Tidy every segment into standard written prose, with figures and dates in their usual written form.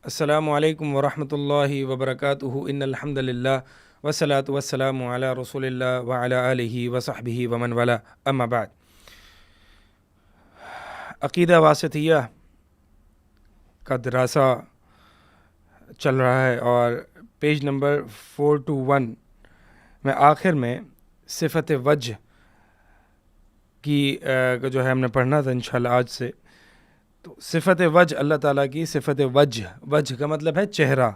السلام علیکم ورحمۃ اللہ وبرکاتہ ان الحمد للہ والصلاۃ والسلام علی رسول اللہ وعلی آلہ وصحبہ ومن والا اما بعد. عقیدہ واسطیہ کا دراسہ چل رہا ہے اور پیج نمبر 421 میں آخر میں صفت وجہ کی جو ہے ہم نے پڑھنا تھا انشاءاللہ آج سے. تو صفت وجہ اللہ تعالیٰ کی صفت وجہ کا مطلب ہے چہرہ.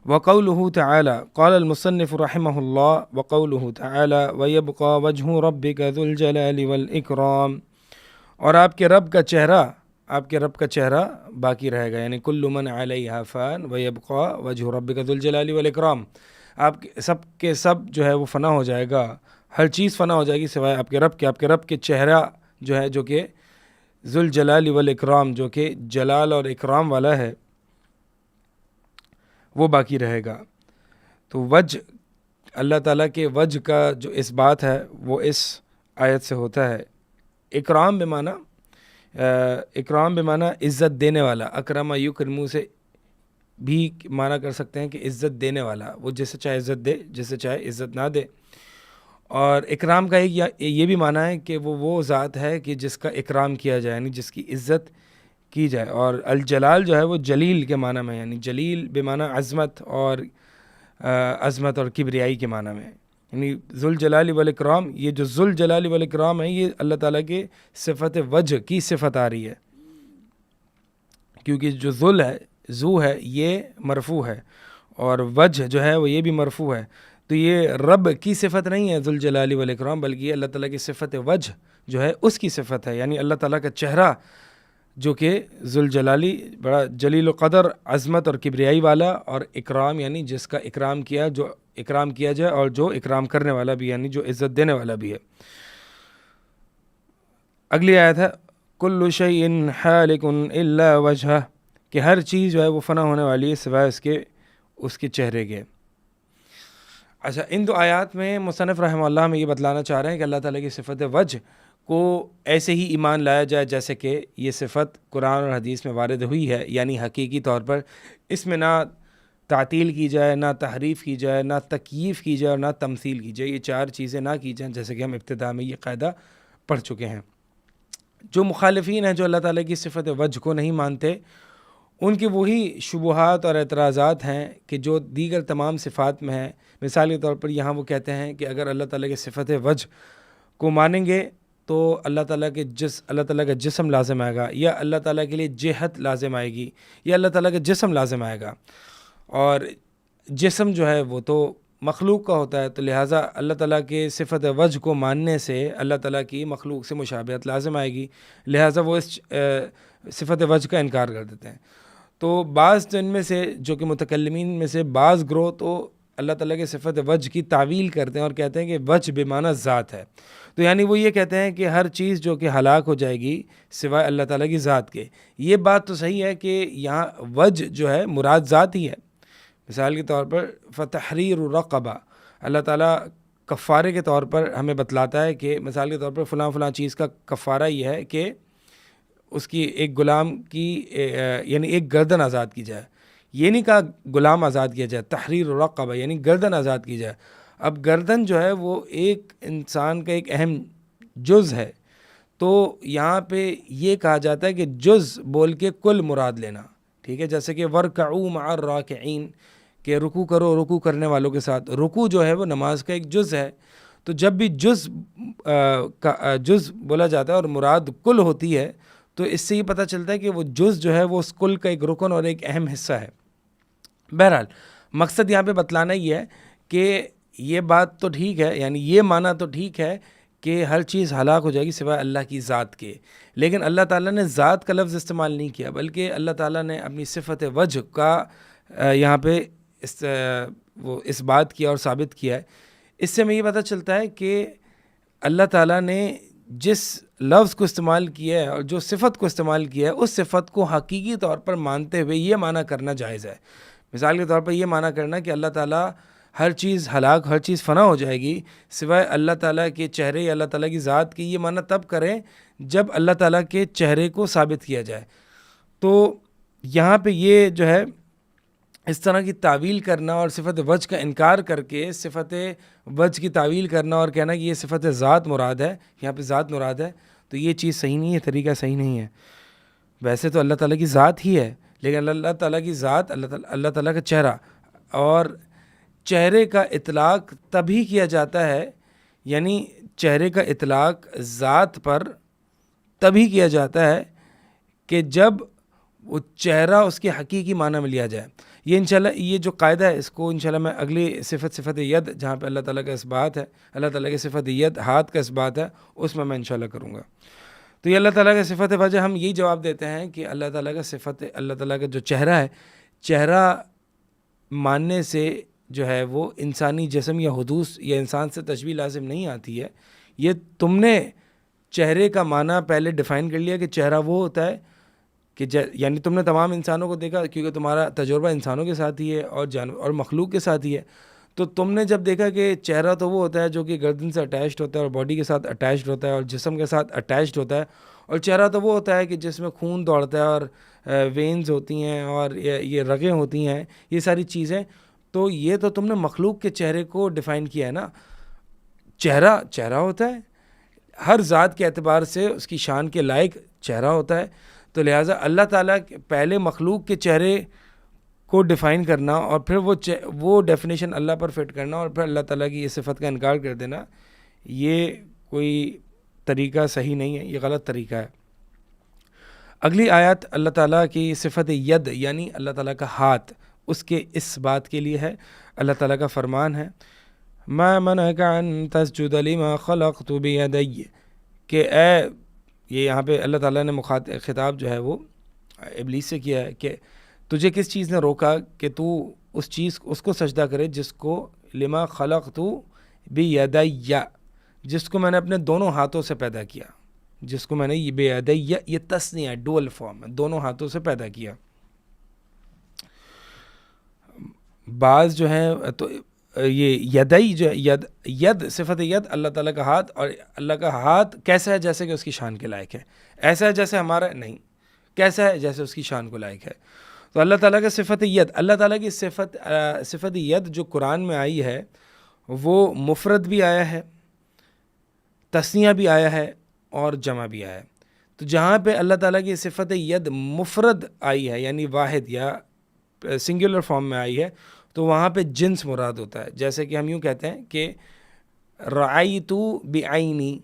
وقولہ تعالی قال المصنف رحمہ اللہ وقولہ تعالی ویبقى وجہ ربک ذو الجلال والاکرام، اور آپ کے رب کا چہرہ باقی رہے گا، یعنی کل من علیہا فان ویبقى وجہ ربک ذو الجلال والاکرام. آپ سب کے سب جو ہے وہ فنا ہو جائے گا، ہر چیز فنا ہو جائے گی سوائے آپ کے رب کے چہرہ جو ہے، جو کہ ذو الجلال والاکرام، جو کہ جلال اور اکرام والا ہے، وہ باقی رہے گا. تو وجہ، اللہ تعالیٰ کے وجہ کا جو اس بات ہے وہ اس آیت سے ہوتا ہے. اکرام بمعنی عزت دینے والا، اکرم یکرم سے بھی معنی کر سکتے ہیں کہ عزت دینے والا، وہ جسے چاہے عزت دے، جسے چاہے عزت نہ دے. اور اکرام کا ایک یہ بھی معنی ہے کہ وہ ذات ہے کہ جس کا اکرام کیا جائے، یعنی جس کی عزت کی جائے. اور الجلال جو ہے وہ جلیل کے معنی میں، یعنی جلیل بمعنی عظمت اور کبریائی کے معنی میں، یعنی ذو الجلال والاکرام. یہ جو ذو الجلال والاکرام ہے یہ اللہ تعالیٰ کے صفت وجہ کی صفت آ رہی ہے، کیونکہ جو ذو ہے یہ مرفوع ہے اور وجہ جو ہے وہ یہ بھی مرفوع ہے. تو یہ رب کی صفت نہیں ہے ذو الجلال والاکرام، بلکہ یہ اللہ تعالیٰ کی صفت وجہ جو ہے اس کی صفت ہے، یعنی اللہ تعالیٰ کا چہرہ جو کہ ذو الجلالی، بڑا جلیل و قدر، عظمت اور کبریائی والا، اور اکرام یعنی جس کا اکرام کیا جائے اور جو اکرام کرنے والا بھی، یعنی جو عزت دینے والا بھی ہے. اگلی آیت ہے کل شیء حالک الا وجہہ، کہ ہر چیز جو ہے وہ فنا ہونے والی ہے سوائے اس کے چہرے کے. اچھا، ان دو آیات میں مصنف رحمہ اللہ ہمیں یہ بتلانا چاہ رہے ہیں کہ اللہ تعالیٰ کی صفت وجہ کو ایسے ہی ایمان لایا جائے جیسے کہ یہ صفت قرآن اور حدیث میں وارد ہوئی ہے، یعنی حقیقی طور پر اس میں نہ تعطیل کی جائے، نہ تحریف کی جائے، نہ تکییف کی جائے اور نہ تمثیل کی جائے. یہ چار چیزیں نہ کی جائیں، جیسے کہ ہم ابتدا میں یہ قاعدہ پڑھ چکے ہیں. جو مخالفین ہیں، جو اللہ تعالیٰ کی صفت وجہ کو نہیں مانتے، ان کے وہی شبہات اور اعتراضات ہیں کہ جو دیگر تمام صفات میں ہیں. مثال کے طور پر یہاں وہ کہتے ہیں کہ اگر اللہ تعالیٰ کی صفت وجہ کو مانیں گے تو اللہ تعالیٰ کا جسم لازم آئے گا، یا اللہ تعالیٰ کے لیے جہت لازم آئے گی، یا اللہ تعالیٰ کا جسم لازم آئے گا. اور جسم جو ہے وہ تو مخلوق کا ہوتا ہے، تو لہٰذا اللہ تعالیٰ کے صفت وجہ کو ماننے سے اللہ تعالیٰ کی مخلوق سے مشابہت لازم آئے گی، لہٰذا وہ اس صفت وجہ کا انکار کر دیتے ہیں. تو بعض ان میں سے، جو کہ متکلمین میں سے بعض گروہ، تو اللہ تعالیٰ کے صفت وجہ کی تعویل کرتے ہیں اور کہتے ہیں کہ وجہ بمعنی ذات ہے. تو یعنی وہ یہ کہتے ہیں کہ ہر چیز جو کہ ہلاک ہو جائے گی سوائے اللہ تعالیٰ کی ذات کے. یہ بات تو صحیح ہے کہ یہاں وجہ جو ہے مراد ذات ہی ہے. مثال کے طور پر فتحریر رقبہ، اللہ تعالیٰ کفارے کے طور پر ہمیں بتلاتا ہے کہ مثال کے طور پر فلاں چیز کا کفارہ یہ ہے کہ اس کی ایک غلام کی یعنی ایک گردن آزاد کی جائے. یہ نہیں کہا غلام آزاد کیا جائے، تحریر رقبہ یعنی گردن آزاد کی جائے. اب گردن جو ہے وہ ایک انسان کا ایک اہم جز ہے، تو یہاں پہ یہ کہا جاتا ہے کہ جز بول کے کل مراد لینا، ٹھیک ہے. جیسے کہ ورکعوا مع الراکعین، کہ رکوع کرو رکوع کرنے والوں کے ساتھ. رکوع جو ہے وہ نماز کا ایک جز ہے. تو جب بھی جز بولا جاتا ہے اور مراد کل ہوتی ہے، تو اس سے یہ پتہ چلتا ہے کہ وہ جز جو ہے وہ اس کل کا ایک رکن اور ایک اہم حصہ ہے. بہرحال مقصد یہاں پہ بتلانا یہ ہے کہ یہ بات تو ٹھیک ہے، یعنی یہ معنی تو ٹھیک ہے کہ ہر چیز ہلاک ہو جائے گی سوائے اللہ کی ذات کے، لیکن اللہ تعالیٰ نے ذات کا لفظ استعمال نہیں کیا، بلکہ اللہ تعالیٰ نے اپنی صفت وجہ کا یہاں پہ اس بات کیا اور ثابت کیا ہے. اس سے ہمیں یہ پتہ چلتا ہے کہ اللہ تعالیٰ نے جس لفظ کو استعمال کیا ہے اور جو صفت کو استعمال کیا ہے، اس صفت کو حقیقی طور پر مانتے ہوئے یہ معنی کرنا جائز ہے. مثال کے طور پر یہ معنی کرنا کہ اللہ تعالیٰ ہر چیز ہلاک، ہر چیز فنا ہو جائے گی سوائے اللہ تعالیٰ کے چہرے یا اللہ تعالیٰ کی ذات کی، یہ معنی تب کریں جب اللہ تعالیٰ کے چہرے کو ثابت کیا جائے. تو یہاں پہ یہ جو ہے اس طرح کی تعویل کرنا اور صفت وجہ کا انکار کر کے صفت وجہ کی تعویل کرنا اور کہنا کہ یہ صفت ذات مراد ہے، یہاں پہ ذات مراد ہے، تو یہ چیز صحیح نہیں ہے، طریقہ صحیح نہیں ہے۔ ویسے تو اللہ تعالیٰ کی ذات ہی ہے، لیکن اللہ تعالیٰ کی ذات، اللہ تعالیٰ کا چہرہ، اور چہرے کا اطلاق تبھی کیا جاتا ہے، یعنی چہرے کا اطلاق ذات پر تبھی کیا جاتا ہے کہ جب وہ چہرہ اس کے حقیقی معنی میں لیا جائے۔ یہ انشاءاللہ یہ جو قاعدہ ہے اس کو انشاءاللہ میں اگلی صفت ید، جہاں پہ اللہ تعالیٰ کا اثبات ہے، اللہ تعالیٰ کی صفت ید ہاتھ کا اثبات ہے، اس میں انشاءاللہ کروں گا۔ تو یہ اللہ تعالیٰ کا صفت وجہ ہم یہی جواب دیتے ہیں کہ اللہ تعالیٰ کا صفت، اللہ تعالیٰ کا جو چہرہ ہے، چہرہ ماننے سے جو ہے وہ انسانی جسم یا حدوث یا انسان سے تشبیہ لازم نہیں آتی ہے۔ یہ تم نے چہرے کا معنی پہلے ڈیفائن کر لیا کہ چہرہ وہ ہوتا ہے کہ یعنی تم نے تمام انسانوں کو دیکھا کیونکہ تمہارا تجربہ انسانوں کے ساتھ ہی ہے اور مخلوق کے ساتھ ہی ہے، تو تم نے جب دیکھا کہ چہرہ تو وہ ہوتا ہے جو کہ گردن سے اٹیچڈ ہوتا ہے اور باڈی کے ساتھ اٹیچڈ ہوتا ہے اور جسم کے ساتھ اٹیچڈ ہوتا ہے، اور چہرہ تو وہ ہوتا ہے کہ جس میں خون دوڑتا ہے اور وینز ہوتی ہیں اور یہ رگیں ہوتی ہیں، یہ ساری چیزیں، تو یہ تو تم نے مخلوق کے چہرے کو ڈیفائن کیا ہے نا۔ چہرہ ہوتا ہے، ہر ذات کے اعتبار سے اس کی شان کے لائق چہرہ ہوتا ہے، تو لہٰذا اللہ تعالیٰ پہلے مخلوق کے چہرے کو ڈیفائن کرنا اور پھر وہ ڈیفینیشن اللہ پر فٹ کرنا اور پھر اللہ تعالیٰ کی یہ صفت کا انکار کر دینا، یہ کوئی طریقہ صحیح نہیں ہے، یہ غلط طریقہ ہے۔ اگلی آیت اللہ تعالیٰ کی صفت ید یعنی اللہ تعالیٰ کا ہاتھ، اس کے اس بات کے لیے ہے۔ اللہ تعالیٰ کا فرمان ہے ما منعک ان تسجد لما خلقت بیدی، کہ اے، یہ یہاں پہ اللہ تعالیٰ نے خطاب جو ہے وہ ابلیس سے کیا ہے کہ تجھے کس چیز نے روکا کہ تو اس کو سجدہ کرے جس کو لما خلقت بیدی، جس کو میں نے اپنے دونوں ہاتھوں سے پیدا کیا، جس کو میں نے یہ بیدی، یہ تسنیہ ڈول فارم ہے، دونوں ہاتھوں سے پیدا کیا۔ بعض جو ہیں تو یہ یدئی جو ید صفت ید اللہ تعالیٰ کا ہاتھ، اور اللہ کا ہاتھ کیسا ہے جیسے کہ اس کی شان کے لائق ہے، ایسا ہے جیسے ہمارا نہیں، کیسا ہے جیسے اس کی شان کو لائق ہے۔ تو اللہ تعالیٰ کا صفت ید، اللہ تعالیٰ کی صفت ید جو قرآن میں آئی ہے وہ مفرد بھی آیا ہے، تثنیہ بھی آیا ہے اور جمع بھی آیا ہے۔ تو جہاں پہ اللہ تعالیٰ کی صفت ید مفرد آئی ہے یعنی واحد یا سنگولر فارم میں آئی ہے، تو وہاں پہ جنس مراد ہوتا ہے۔ جیسے کہ ہم یوں کہتے ہیں کہ رأیتو بعینی،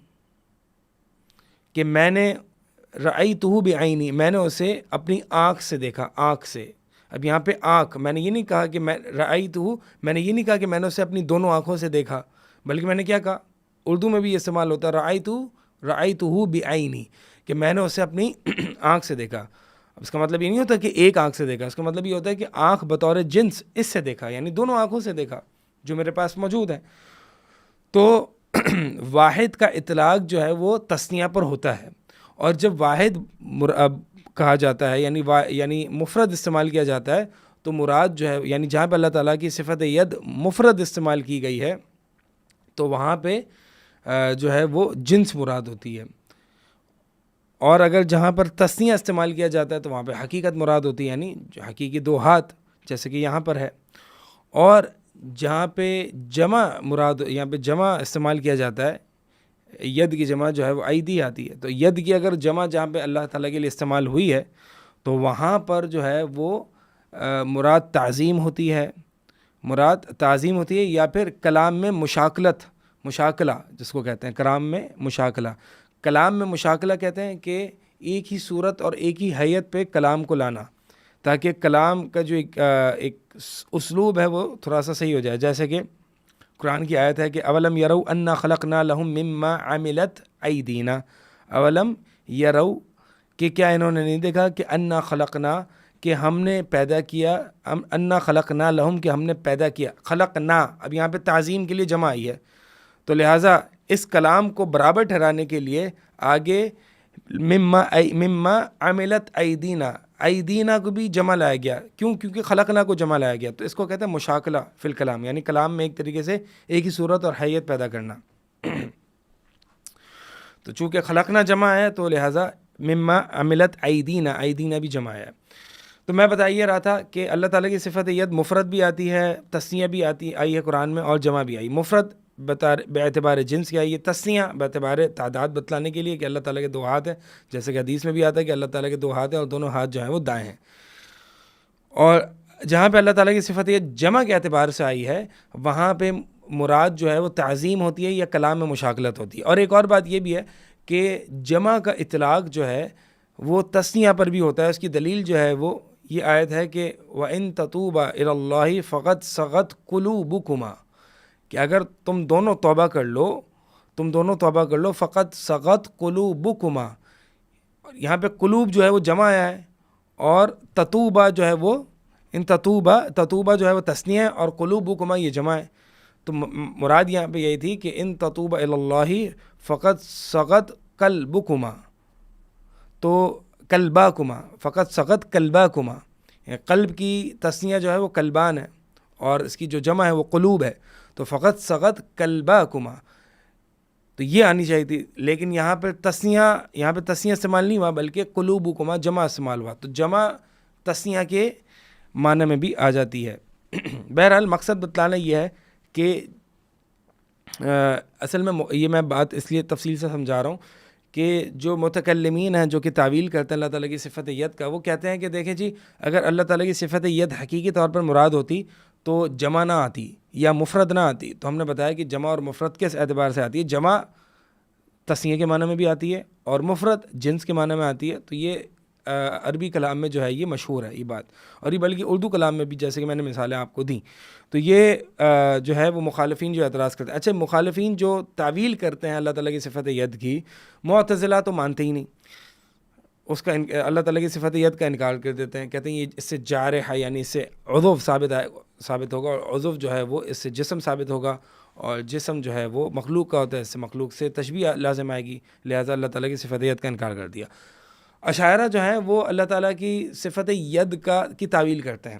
کہ میں نے رأیتہ بعینی، میں نے اسے اپنی آنکھ سے دیکھا، آنکھ سے۔ اب یہاں پہ آنکھ، میں نے یہ نہیں کہا کہ میں رأیتہ، میں نے یہ نہیں کہا کہ میں نے اسے اپنی دونوں آنکھوں سے دیکھا، بلکہ میں نے کیا کہا، اردو میں بھی یہ استعمال ہوتا ہے رأیتہ بعینی، کہ میں نے اسے اپنی آنکھ سے دیکھا۔ اب اس کا مطلب یہ نہیں ہوتا کہ ایک آنکھ سے دیکھا، اس کا مطلب یہ ہوتا ہے کہ آنکھ بطور جنس اس سے دیکھا، یعنی دونوں آنکھوں سے دیکھا جو میرے پاس موجود ہے۔ تو واحد کا اطلاق جو ہے وہ تثنیہ پر ہوتا ہے، اور جب واحد کہا جاتا ہے یعنی مفرد استعمال کیا جاتا ہے، تو مراد جو ہے یعنی جہاں پہ اللہ تعالیٰ کی صفت ید مفرد استعمال کی گئی ہے تو وہاں پہ جو ہے وہ جنس مراد ہوتی ہے، اور اگر جہاں پر تثنیہ استعمال کیا جاتا ہے تو وہاں پہ حقیقت مراد ہوتی ہے، یعنی جو حقیقی دو ہاتھ جیسے کہ یہاں پر ہے۔ اور جہاں پہ جمع مراد، یہاں پہ جمع استعمال کیا جاتا ہے، ید کی جمع جو ہے وہ ایدی آتی ہے، تو ید کی اگر جمع جہاں پہ اللہ تعالیٰ کے لیے استعمال ہوئی ہے تو وہاں پر جو ہے وہ مراد تعظیم ہوتی ہے، یا پھر کلام میں مشاکلہ جس کو کہتے ہیں، کلام میں مشاکلہ کہتے ہیں کہ ایک ہی صورت اور ایک ہی حیت پہ کلام کو لانا، تاکہ کلام کا جو ایک اسلوب ہے وہ تھوڑا سا صحیح ہو جائے۔ جیسے کہ قرآن کی آیت ہے کہ اولم یروا انا خلقنا لهم مما عملت ایدینا، اولم یروا، کہ کیا انہوں نے نہیں دیکھا کہ انا خلقنا، کہ ہم نے پیدا کیا، انا خلقنا لهم، کہ ہم نے پیدا کیا، خلقنا اب یہاں پہ تعظیم کے لیے جمع آئی ہے، تو لہٰذا اس کلام کو برابر ٹھہرانے کے لیے آگے مما عملت ایدینا کو بھی جمع لایا گیا، کیونکہ خلقنا کو جمع لایا گیا، تو اس کو کہتے ہیں مشاکلہ فی الکلام، یعنی کلام میں ایک طریقے سے ایک ہی صورت اور حیت پیدا کرنا۔ تو چونکہ خلقنا جمع ہے تو لہٰذا مما عملت ایدینا بھی جمع ہے۔ تو میں بتا یہ رہا تھا کہ اللہ تعالیٰ کی صفت ید مفرد بھی آتی ہے، تسنیہ بھی آئی ہے قرآن میں، اور جمع بھی آئی۔ مفرد بے اعتبار جنس کی آئی ہے، تسنیہ بے اعتبار تعداد بتلانے کے لیے کہ اللہ تعالیٰ کے 2 ہاتھ ہیں، جیسے کہ حدیث میں بھی آتا ہے کہ اللہ تعالیٰ کے 2 ہاتھ ہیں اور دونوں ہاتھ جو ہیں وہ دائیں ہیں۔ اور جہاں پہ اللہ تعالیٰ کی صفت ید جمع کے اعتبار سے آئی ہے، وہاں پہ مراد جو ہے وہ تعظیم ہوتی ہے یا کلام میں مشاکلت ہوتی ہے۔ اور ایک اور بات یہ بھی ہے کہ جمع کا اطلاق جو ہے وہ تسنیہ پر بھی ہوتا ہے۔ اس کی دلیل جو ہے وہ یہ آیت ہے کہ وَإِن تَتُوبَا إِلَى اللَّهِ فَقَدْ سَغَتْ قُلُوبُكُمَا، کہ اگر تم دونوں توبہ کر لو فقط سغت قلوبکما، یہاں پہ قلوب جو ہے وہ جمع آیا ہے، اور تتوبہ جو ہے وہ تتوبہ جو ہے وہ تثنیہ ہے، اور قلوبکما یہ جمع ہے۔ تو مراد یہاں پہ یہی تھی کہ ان تتوبہ الی اللہ فقط سغت قلبکما، تو قلباکما، فقط سغت قلباکما، قلب کی تثنیہ جو ہے وہ قلبان ہے، اور اس کی جو جمع ہے وہ قلوب ہے، تو فقط سغت قلباکما، تو یہ آنی چاہیے تھی۔ لیکن یہاں پہ تثنیہ استعمال نہیں ہوا، بلکہ قلوبکما جمع استعمال ہوا، تو جمع تثنیہ کے معنی میں بھی آ جاتی ہے۔ بہرحال مقصد بتلانا یہ ہے کہ اصل میں یہ میں بات اس لیے تفصیل سے سمجھا رہا ہوں کہ جو متکلمین ہیں جو کہ تعویل کرتے ہیں اللہ تعالیٰ کی صفت ید کا، وہ کہتے ہیں کہ دیکھیں جی، اگر اللہ تعالیٰ کی صفت ید حقیقی طور پر مراد ہوتی تو جمع نہ آتی یا مفرد نہ آتی۔ تو ہم نے بتایا کہ جمع اور مفرد کس اعتبار سے آتی ہے؟ جمع تسنیہ کے معنی میں بھی آتی ہے اور مفرد جنس کے معنی میں آتی ہے۔ تو یہ عربی کلام میں جو ہے یہ مشہور ہے یہ بات، اور یہ بلکہ اردو کلام میں بھی، جیسے کہ میں نے مثالیں آپ کو دیں۔ تو یہ جو ہے وہ مخالفین جو اعتراض کرتے ہیں۔ اچھا، مخالفین جو تعویل کرتے ہیں اللہ تعالیٰ کی صفت ید کی، معتزلہ تو مانتے ہی نہیں، اس کا اللہ تعالیٰ کی صفت ید کا انکار کر دیتے ہیں، کہتے ہیں یہ اس سے جارح ہے، یعنی اس سے عضو ثابت ہوگا، اور عضو جو ہے وہ اس سے جسم ثابت ہوگا، اور جسم جو ہے وہ مخلوق کا ہوتا ہے، اس سے مخلوق سے تشبیہ لازم آئے گی، لہٰذا اللہ تعالیٰ کی صفت ید کا انکار کر دیا۔ اشاعرہ جو ہیں وہ اللہ تعالیٰ کی صفت ید کی تعویل کرتے ہیں،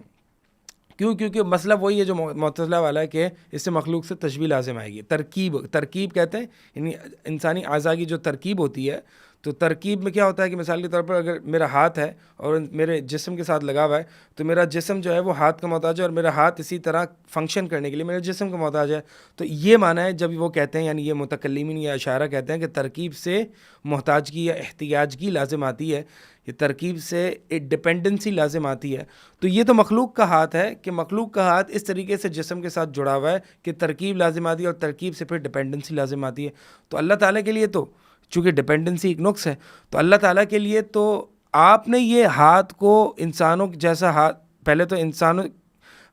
کیونکہ مسئلہ وہی ہے جو معتزلہ والا ہے کہ اس سے مخلوق سے تشبیہ لازم آئے گی۔ ترکیب کہتے ہیں، یعنی انسانی اعضاء کی جو ترکیب ہوتی ہے، تو ترکیب میں کیا ہوتا ہے کہ مثال کے طور پر اگر میرا ہاتھ ہے اور میرے جسم کے ساتھ لگا ہوا ہے، تو میرا جسم جو ہے وہ ہاتھ کا محتاج ہے، اور میرا ہاتھ اسی طرح فنکشن کرنے کے لیے میرے جسم کا محتاج ہے۔ تو یہ معنی ہے جب وہ کہتے ہیں، یعنی یہ متکلمین یا اشاعرہ کہتے ہیں کہ ترکیب سے محتاجگی یا احتیاجگی لازم آتی ہے، یہ ترکیب سے ایک ڈپینڈنسی لازم آتی ہے۔ تو یہ تو مخلوق کا ہاتھ ہے کہ مخلوق کا ہاتھ اس طریقے سے جسم کے ساتھ جڑا ہوا ہے کہ ترکیب لازم آتی ہے، اور ترکیب سے پھر ڈپینڈنسی لازم آتی ہے۔ تو اللہ تعالیٰ کے لیے تو چونکہ ڈپینڈنسی ایک نقص ہے، تو اللہ تعالیٰ کے لیے تو آپ نے یہ ہاتھ کو انسانوں جیسا ہاتھ، پہلے تو انسانوں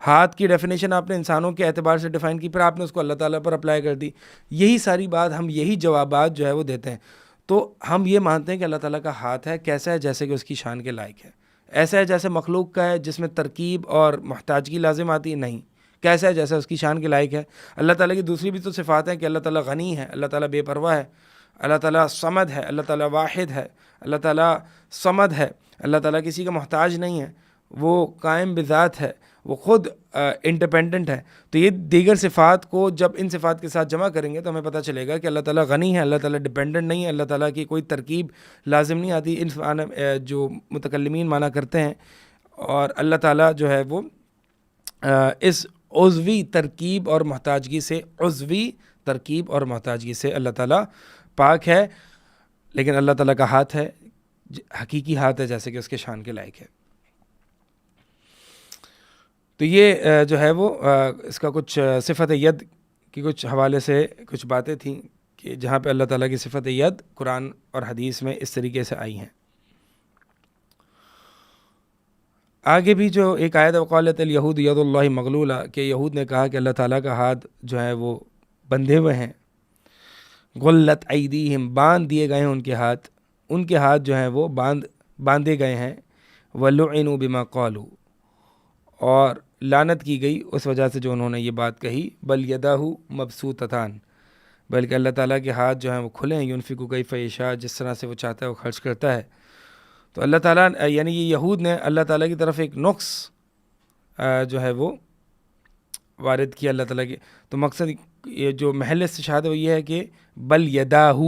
ہاتھ کی ڈیفینیشن آپ نے انسانوں کے اعتبار سے ڈیفائن کی، پھر آپ نے اس کو اللہ تعالیٰ پر اپلائی کر دی۔ یہی ساری بات ہم یہی جوابات جو ہے وہ دیتے ہیں۔ تو ہم یہ مانتے ہیں کہ اللہ تعالیٰ کا ہاتھ ہے، کیسا ہے؟ جیسے کہ اس کی شان کے لائق ہے۔ ایسا ہے جیسے مخلوق کا ہے جس میں ترکیب اور محتاجگی لازم آتی ہے؟ نہیں۔ کیسا ہے؟ جیسا اس کی شان کے لائق ہے۔ اللہ تعالیٰ کی دوسری بھی تو صفات ہیں کہ اللہ تعالیٰ غنی ہے، اللہ تعالیٰ بے پرواہ ہے، اللہ تعالیٰ صمد ہے، اللہ تعالیٰ واحد ہے، اللہ تعالیٰ صمد ہے، اللہ تعالیٰ کسی کا محتاج نہیں ہے، وہ قائم بذات ہے، وہ خود انڈیپینڈنٹ ہے۔ تو یہ دیگر صفات کو جب ان صفات کے ساتھ جمع کریں گے تو ہمیں پتہ چلے گا کہ اللہ تعالیٰ غنی ہے، اللہ تعالیٰ ڈیپینڈنٹ نہیں ہے، اللہ تعالیٰ کی کوئی ترکیب لازم نہیں آتی، ان جو متکلمین معنی کرتے ہیں۔ اور اللہ تعالیٰ جو ہے وہ اس عضوی ترکیب اور محتاجگی سے اللہ تعالیٰ پاک ہے، لیکن اللہ تعالیٰ کا ہاتھ ہے، حقیقی ہاتھ ہے، جیسے کہ اس کے شان کے لائق ہے۔ تو یہ جو ہے وہ اس کا کچھ صفت ید کی کچھ حوالے سے کچھ باتیں تھیں کہ جہاں پہ اللہ تعالیٰ کی صفت ید قرآن اور حدیث میں اس طریقے سے آئی ہیں۔ آگے بھی جو ایک آیت وقالت الیہود ید اللہ مغلولہ، کہ یہود نے کہا کہ اللہ تعالیٰ کا ہاتھ جو ہے وہ بندھے ہوئے ہیں، غلت ایدیہم، باندھ دیے گئے ہیں ان کے ہاتھ جو ہیں وہ باندھے گئے ہیں، ولعنوا بما قالوا، اور لعنت کی گئی اس وجہ سے جو انہوں نے یہ بات کہی، بل یداہ مبسوطتان، بلکہ اللہ تعالیٰ کے ہاتھ جو ہیں وہ کھلے ہیں، ینفق کیف یشاء، جس طرح سے وہ چاہتا ہے وہ خرچ کرتا ہے۔ تو اللہ تعالیٰ یعنی یہ یہود نے اللہ تعالیٰ کی طرف ایک نقص جو ہے وہ وارد کیا اللہ تعالیٰ کے۔ تو مقصد یہ جو محل استشہاد ہے وہ یہ ہے کہ بل یداہ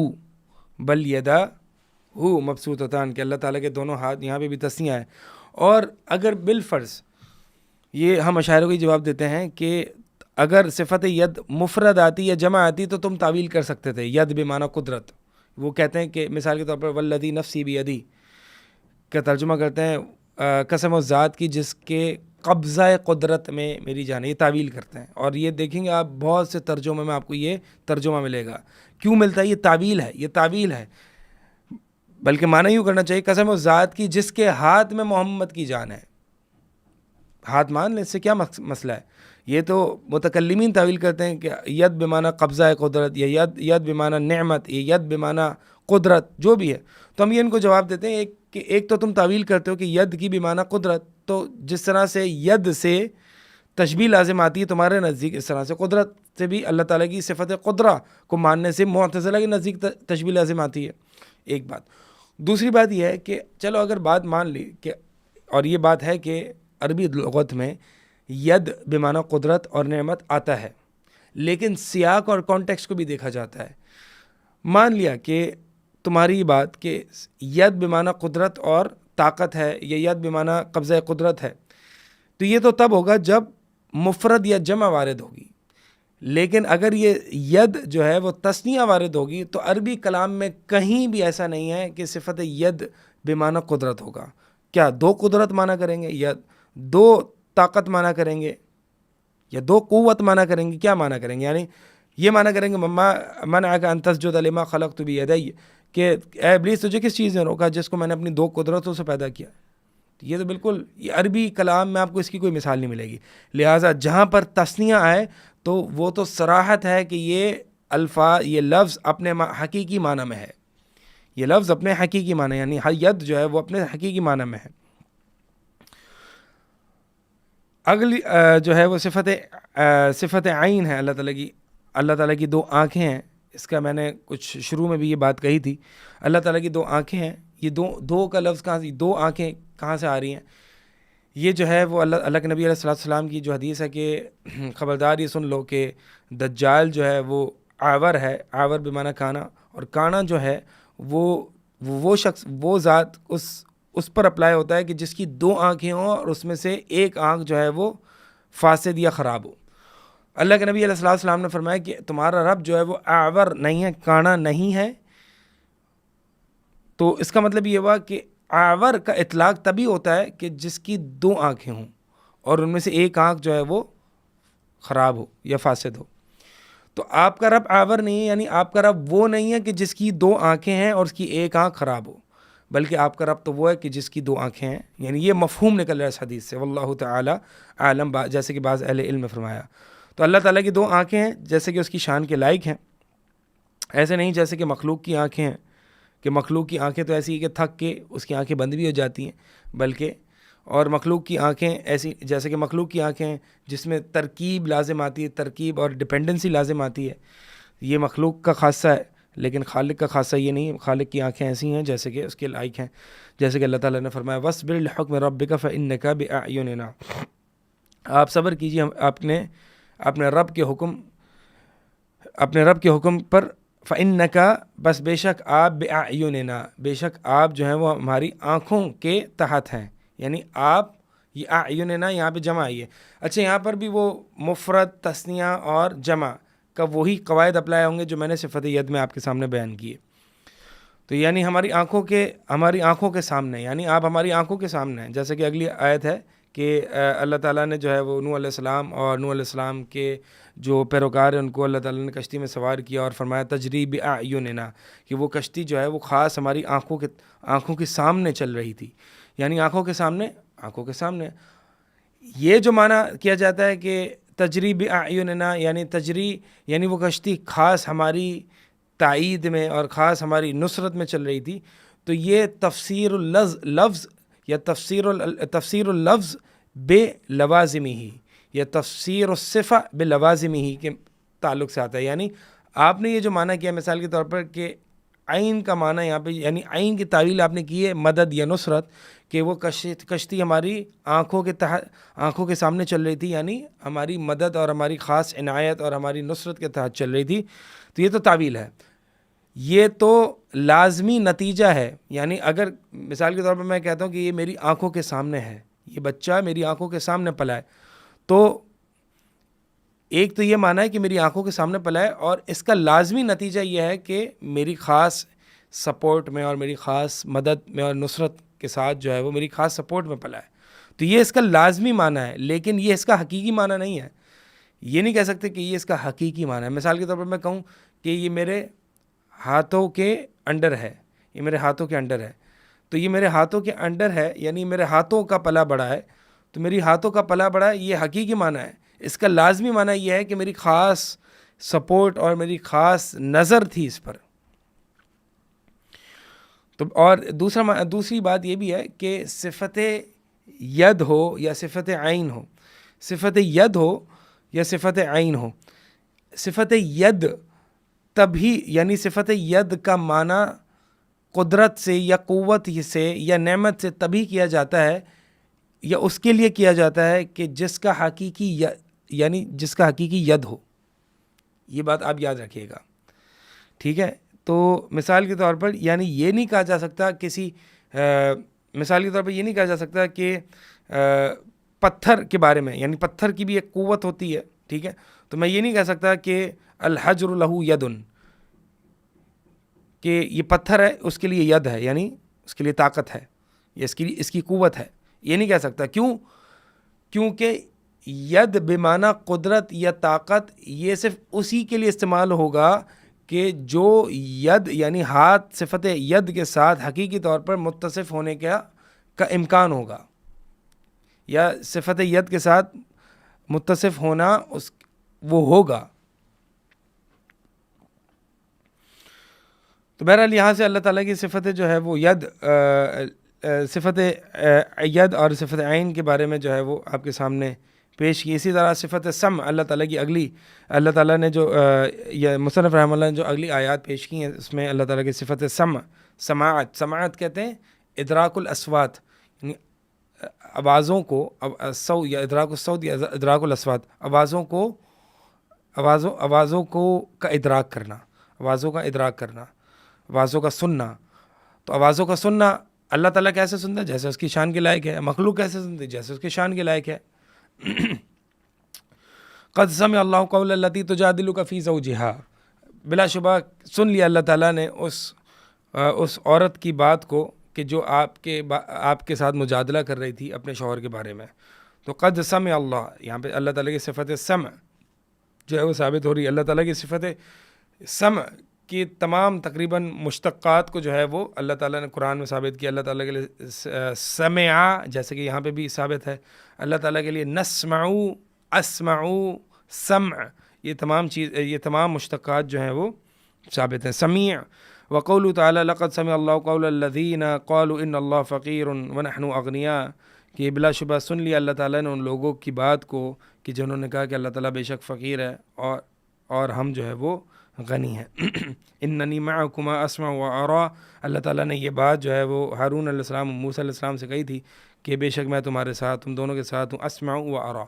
مبسوطتان، کہ اللہ تعالیٰ کے دونوں ہاتھ، یہاں پہ بھی تسنیہ ہے، اور اگر بالفرض یہ ہم اشاعرہ کو یہ جواب دیتے ہیں کہ اگر صفت ید مفرد آتی یا جمع آتی تو تم تعویل کر سکتے تھے ید بمعنی قدرت. وہ کہتے ہیں کہ مثال کے طور پر والذی نفسی بیدی کا ترجمہ کرتے ہیں قسم و ذات کی جس کے قبضہ قدرت میں میری جان ہے. یہ تعویل کرتے ہیں اور یہ دیکھیں گے آپ بہت سے ترجمے میں آپ کو یہ ترجمہ ملے گا. کیوں ملتا ہے؟ یہ تعویل ہے, یہ تعویل ہے. بلکہ معنی یوں کرنا چاہیے قسم و ذات کی جس کے ہاتھ میں محمد کی جان ہے. ہاتھ مان لیں, اس سے کیا مسئلہ ہے؟ یہ تو متکلمین تعویل کرتے ہیں کہ ید بمعنی قبضہ قدرت یا ید بمعنی نعمت یا ید بمعنی قدرت جو بھی ہے. تو ہم یہ ان کو جواب دیتے ہیں کہ ایک تو تم تعویل کرتے ہو کہ ید کی بمعنی قدرت, تو جس طرح سے ید سے تشبیہ لازم آتی ہے تمہارے نزدیک, اس طرح سے قدرت سے بھی اللہ تعالیٰ کی صفت قدرہ کو ماننے سے معتزلہ کے نزدیک تشبیہ لازم آتی ہے. ایک بات. دوسری بات یہ ہے کہ چلو اگر بات مان لی کہ, اور یہ بات ہے کہ عربی لغت میں ید بمعنی قدرت اور نعمت آتا ہے, لیکن سیاق اور کانٹیکسٹ کو بھی دیکھا جاتا ہے. مان لیا کہ تمہاری بات کہ ید بمعنی قدرت اور طاقت ہے یا ید بمعنی قبضہ قدرت ہے, تو یہ تو تب ہوگا جب مفرد یا جمع وارد ہوگی. لیکن اگر یہ ید جو ہے وہ تثنیہ وارد ہوگی تو عربی کلام میں کہیں بھی ایسا نہیں ہے کہ صفت ید بمعنی قدرت ہوگا. کیا دو قدرت مانا کریں گے یا دو طاقت مانا کریں گے یا دو قوت مانا کریں گے؟ کیا مانا کریں گے؟ یعنی یہ مانا کریں گے منعک ان تسجد لما خلقت بیدی, کہ اے ابلیس تجھے کس چیز نے روکا جس کو میں نے اپنی دو قدرتوں سے پیدا کیا. یہ تو بالکل یہ عربی کلام میں آپ کو اس کی کوئی مثال نہیں ملے گی. لہٰذا جہاں پر تثنیہ آئے تو وہ تو صراحت ہے کہ یہ لفظ اپنے حقیقی معنی میں ہے. یہ لفظ اپنے حقیقی معنی یعنی ید جو ہے وہ اپنے حقیقی معنی میں ہے. اگلی جو ہے وہ صفت عین ہے اللہ تعالیٰ کی. اللہ تعالیٰ کی دو آنکھیں ہیں. اس کا میں نے کچھ شروع میں بھی یہ بات کہی تھی. اللہ تعالیٰ کی دو آنکھیں ہیں. یہ دو کا لفظ کہاں سے, دو آنکھیں کہاں سے آ رہی ہیں؟ یہ جو ہے وہ اللہ کے نبی علیہ الصلوۃ والسلام کی جو حدیث ہے کہ خبردار یہ سن لو کہ دجال جو ہے وہ آور ہے. آور بمعنی کانا, اور کانا جو ہے وہ شخص وہ ذات اس پر اپلائی ہوتا ہے کہ جس کی دو آنکھیں ہوں اور اس میں سے ایک آنکھ جو ہے وہ فاسد یا خراب ہو. اللہ کے نبی علیہ الصلوۃ والسلام نے فرمایا کہ تمہارا رب جو ہے وہ آور نہیں ہے, کانا نہیں ہے. تو اس کا مطلب یہ ہوا کہ آور کا اطلاق تبھی ہوتا ہے کہ جس کی دو آنکھیں ہوں اور ان میں سے ایک آنکھ جو ہے وہ خراب ہو یا فاسد ہو. تو آپ کا رب آور نہیں ہے, یعنی آپ کا رب وہ نہیں ہے کہ جس کی دو آنکھیں ہیں اور اس کی ایک آنکھ خراب ہو, بلکہ آپ کا رب تو وہ ہے کہ جس کی دو آنکھیں ہیں. یعنی یہ مفہوم نکل رہا ہے اس حدیث سے, واللہ تعالی عالم, جیسے کہ بعض اہل علم نے فرمایا. تو اللہ تعالیٰ کی دو آنکھیں ہیں جیسے کہ اس کی شان کے لائق ہیں. ایسے نہیں جیسے کہ مخلوق کی آنکھیں ہیں, کہ مخلوق کی آنکھیں تو ایسی ہیں کہ تھک کے اس کی آنکھیں بند بھی ہو جاتی ہیں, بلکہ اور مخلوق کی آنکھیں ایسی جیسے کہ مخلوق کی آنکھیں ہیں جس میں ترکیب لازم آتی ہے, ترکیب اور ڈپینڈنسی لازم آتی ہے. یہ مخلوق کا خاصہ ہے, لیکن خالق کا خاصہ یہ نہیں. خالق کی آنکھیں ایسی ہیں جیسے کہ اس کے لائق ہیں, جیسے کہ اللہ تعالیٰ نے فرمایا وَاصْبِرْ لِحُکْمِ رَبِّكَ فَإِنَّكَ بِأَعْیُنِنَا, آپ صبر کیجیے اپنے رب کے حکم پر. فَإِنَّكَ, بس بے شک آپ, بِأَعْیُنِنَا, بے شک آپ جو ہیں وہ ہماری آنکھوں کے تحت ہیں. یعنی آپ, یہ اعیننا یہاں پہ جمع آئی ہے. اچھا, یہاں پر بھی وہ مفرد, تثنیہ اور جمع کا وہی قواعد اپلائی ہوں گے جو میں نے صفت ید میں آپ کے سامنے بیان کیے. تو یعنی ہماری آنکھوں کے سامنے, یعنی آپ ہماری آنکھوں کے سامنے ہیں. جیسے کہ اگلی آیت ہے کہ اللہ تعالیٰ نے جو ہے وہ نوح علیہ السلام اور نوح علیہ السلام کے جو پیروکار ہیں ان کو اللہ تعالیٰ نے کشتی میں سوار کیا اور فرمایا تجری بأعیننا, کہ وہ کشتی جو ہے وہ خاص ہماری آنکھوں کے سامنے چل رہی تھی. یعنی آنکھوں کے سامنے. یہ جو معنی کیا جاتا ہے کہ تجری بأعیننا یعنی وہ کشتی خاص ہماری تائید میں اور خاص ہماری نصرت میں چل رہی تھی. تو یہ تفسیر اللفظ یا تفسیر اللفظ بے لوازمی ہی یا تفسیر الصفہ بے لوازمی ہی کے تعلق سے آتا ہے. یعنی آپ نے یہ جو معنی کیا مثال کے طور پر کہ عین کا معنی یہاں پہ, یعنی عین کی تعویل آپ نے کی ہے مدد یا نصرت, کہ وہ کشتی ہماری آنکھوں کے سامنے چل رہی تھی, یعنی ہماری مدد اور ہماری خاص عنایت اور ہماری نصرت کے تحت چل رہی تھی. تو یہ تو تعویل ہے. یہ تو لازمی نتیجہ ہے. یعنی اگر مثال کے طور پر میں کہتا ہوں کہ یہ میری آنکھوں کے سامنے ہے، یہ بچہ میری آنکھوں کے سامنے پلا ہے، تو ایک تو یہ مانا ہے کہ میری آنکھوں کے سامنے پلا ہے، اور اس کا لازمی نتیجہ یہ ہے کہ میری خاص سپورٹ میں اور میری خاص مدد میں اور نصرت کے ساتھ جو ہے وہ میری خاص سپورٹ میں پلا ہے. تو یہ اس کا لازمی معنی ہے، لیکن یہ اس کا حقیقی معنی نہیں ہے. یہ نہیں کہہ سکتے کہ یہ اس کا حقیقی معنی ہے. مثال کے طور پر میں کہوں کہ یہ میرے ہاتھوں کے انڈر ہے، یہ میرے ہاتھوں کے انڈر ہے، تو یہ میرے ہاتھوں کے انڈر ہے، یعنی میرے ہاتھوں کا پلا بڑا ہے. تو میری ہاتھوں کا پلا بڑا ہے، یہ حقیقی معنی ہے. اس کا لازمی معنی یہ ہے کہ میری خاص سپورٹ اور میری خاص نظر تھی اس پر. تو اور دوسری بات یہ بھی ہے کہ صفت ید ہو یا صفت عین ہو، صفت ید ہو یا صفت عین ہو، صفت ید تبھی، یعنی صفت ید کا معنی قدرت سے یا قوت سے یا نعمت سے تبھی کیا جاتا ہے یا اس کے لیے کیا جاتا ہے کہ جس کا حقیقی یعنی جس کا حقیقی ید ہو. یہ بات آپ یاد رکھیے گا، ٹھیک ہے. تو مثال کے طور پر یعنی یہ نہیں کہا جا سکتا مثال کے طور پر یہ نہیں کہا جا سکتا کہ پتھر کے بارے میں، یعنی پتھر کی بھی ایک قوت ہوتی ہے، ٹھیک ہے. تو میں یہ نہیں کہہ سکتا کہ الحجر لہو یدن، کہ یہ پتھر ہے اس کے لیے ید ہے، یعنی اس کے لیے طاقت ہے یا اس کی قوت ہے. یہ نہیں کہہ سکتا. کیونکہ ید بمعنی قدرت یا طاقت یہ صرف اسی کے لیے استعمال ہوگا کہ جو ید یعنی ہاتھ صفت ید کے ساتھ حقیقی طور پر متصف ہونے کا امکان ہوگا، یا صفت ید کے ساتھ متصف ہونا وہ ہوگا. تو بہرحال یہاں سے اللہ تعالیٰ کی صفت جو ہے وہ صفت ید اور صفت عین کے بارے میں جو ہے وہ آپ کے سامنے پیش کی. اسی طرح صفت سمع اللہ تعالیٰ کی اللہ تعالیٰ نے جو مصنف رحمہ اللہ نے جو اگلی آیات پیش کی ہیں، اس میں اللہ تعالیٰ کی صفت سماعت کہتے ہیں ادراک الاصوات، یعنی آوازوں کو یا ادراک الصوت یا ادراک الاصوات، آوازوں کو کا ادراک کرنا، آوازوں کا سننا. تو آوازوں کا سننا اللہ تعالیٰ کیسے سنتا ہے؟ جیسے اس کی شان کے لائق ہے. مخلوق کیسے سنتی ہے؟ جیسے اس کی شان کے لائق ہے. قد سمع اللہ قول التی تجادلک فی زوجہا، بلا شبہ سن لیا اللہ تعالیٰ نے اس عورت کی بات کو کہ جو آپ کے ساتھ مجادلہ کر رہی تھی اپنے شوہر کے بارے میں. تو قد سمع اللہ، یہاں پہ اللہ تعالیٰ کی صفت سمع جو ہے وہ ثابت ہو رہی ہے. اللہ تعالیٰ کی صفت سمع کی تمام تقریباً مشتقات کو جو ہے وہ اللہ تعالیٰ نے قرآن میں ثابت کیا. اللہ تعالیٰ کے لیے سمع جیسے کہ یہاں پہ بھی ثابت ہے. اللہ تعالیٰ کے لیے نسمعو، اسمعو، سمع، یہ تمام مشتقات جو ہیں وہ ثابت ہیں. سمیع وقولہ تعالیٰ لقد سمع اللہ قول الذین قالوا ان اللہ فقیر ونحن اغنیاء، کہ بلا شبہ سن لیا اللہ تعالیٰ نے ان لوگوں کی بات کو کہ جنہوں نے کہا کہ اللہ تعالیٰ بے شک فقیر ہے اور ہم جو ہے وہ غنی ہیں. اننی معکما اسمع و ارا، اللہ تعالیٰ نے یہ بات جو ہے وہ ہارون علیہ السلام موسیٰ علیہ السلام سے کہی تھی کہ بے شک میں تمہارے ساتھ، تم دونوں کے ساتھ ہوں. اسمع و ارا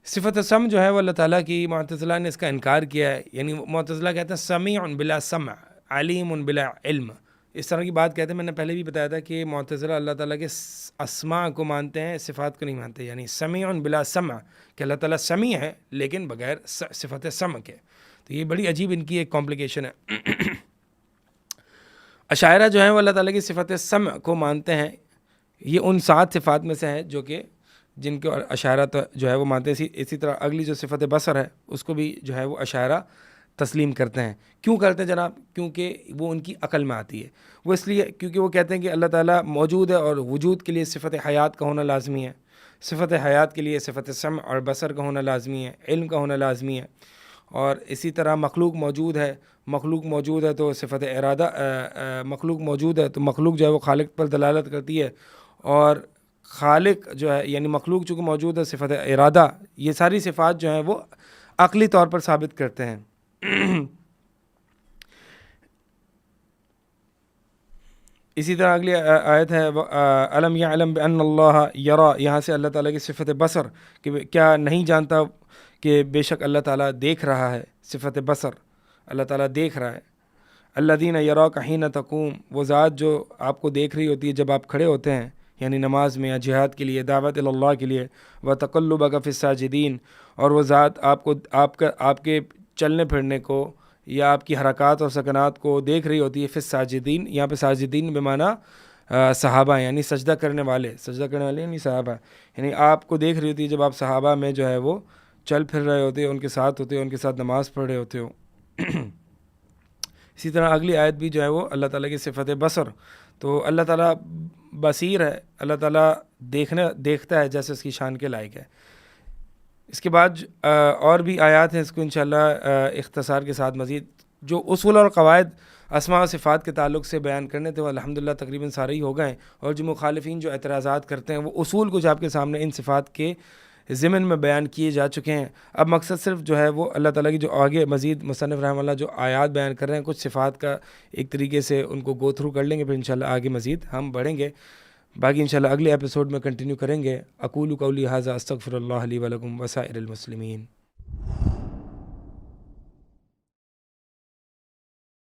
صفت سمع جو ہے وہ اللہ تعالیٰ کی، معتزلہ نے اس کا انکار کیا ہے. یعنی معتزلہ کہتے ہیں سمیع بلا سمع، علیم بلا علم، اس طرح کی بات کہتے ہیں. میں نے پہلے بھی بتایا تھا کہ معتزلہ اللہ تعالیٰ کے اسماء کو مانتے ہیں، صفات کو نہیں مانتے. یعنی سمیع بلا سمع، کہ اللہ تعالیٰ سمیع ہے لیکن بغیر صفت سمع کے. تو یہ بڑی عجیب ان کی ایک کمپلیکیشن ہے. اشاعرہ جو ہیں وہ اللہ تعالیٰ کی صفت سمع کو مانتے ہیں. یہ ان 7 صفات میں سے ہے جو کہ جن کے اشاعرہ جو ہے وہ مانتے ہیں. اسی طرح اگلی جو صفت بصر ہے اس کو بھی جو ہے وہ اشاعرہ تسلیم کرتے ہیں. کیوں کرتے ہیں جناب؟ کیونکہ وہ ان کی عقل میں آتی ہے. وہ اس لیے کیونکہ وہ کہتے ہیں کہ اللہ تعالیٰ موجود ہے اور وجود کے لیے صفت حیات کا ہونا لازمی ہے. صفت حیات کے لیے صفت سمع اور بصر کا ہونا لازمی ہے، علم کا ہونا لازمی ہے. اور اسی طرح مخلوق موجود ہے تو صفت ارادہ، مخلوق موجود ہے تو مخلوق جو ہے وہ خالق پر دلالت کرتی ہے. اور خالق جو ہے یعنی مخلوق چونکہ موجود ہے، صفت ارادہ، یہ ساری صفات جو ہیں وہ عقلی طور پر ثابت کرتے ہیں. اسی طرح اگلی آیت ہے الم یعلم بان اللہ یرا، یہاں سے اللہ تعالیٰ کی صفت بصر کہ کیا نہیں جانتا کہ بے شک اللہ تعالیٰ دیکھ رہا ہے. صفت بصر، اللہ تعالیٰ دیکھ رہا ہے. الذین یراک حین تقوم، وہ ذات جو آپ کو دیکھ رہی ہوتی ہے جب آپ کھڑے ہوتے ہیں، یعنی نماز میں یا جہاد کے لیے، دعوت اللہ کے لیے، وتقلبک فی الساجدین، اور وہ ذات آپ کے چلنے پھرنے کو یا آپ کی حرکات اور سکنات کو دیکھ رہی ہوتی ہے، فی الساجدین، یہاں پہ ساجدین بمعنی صحابہ، یعنی سجدہ کرنے والے یعنی صحابہ، یعنی آپ کو دیکھ رہی ہوتی ہے جب آپ صحابہ میں جو ہے وہ چل پھر رہے ہوتے ہیں، ان کے ساتھ ہوتے ہیں، ان کے ساتھ نماز پڑھ رہے ہوتے ہو۔ اسی طرح اگلی آیت بھی جو ہے وہ اللہ تعالیٰ کی صفت بصر، تو اللہ تعالیٰ بصیر ہے، اللہ تعالیٰ دیکھتا ہے جیسے اس کی شان کے لائق ہے۔ اس کے بعد اور بھی آیات ہیں، اس کو انشاءاللہ اختصار کے ساتھ مزید جو اصول اور قواعد اسماء و صفات کے تعلق سے بیان کرنے تھے وہ الحمدللہ تقریباً سارے ہی ہو گئے ہیں، اور جو مخالفین جو اعتراضات کرتے ہیں وہ اصول کچھ آپ کے سامنے ان صفات کے ضمن میں بیان کیے جا چکے ہیں۔ اب مقصد صرف جو ہے وہ اللہ تعالیٰ کی جو آگے مزید مصنف رحمہ اللہ جو آیات بیان کر رہے ہیں، کچھ صفات کا ایک طریقے سے ان کو گو تھرو کر لیں گے، پھر انشاءاللہ آگے مزید ہم بڑھیں گے، باقی انشاءاللہ اگلے ایپیسوڈ میں کنٹینیو کریں گے۔ اقول قولی ھذا استغفر اللہ لی ولکم وسائر المسلمین۔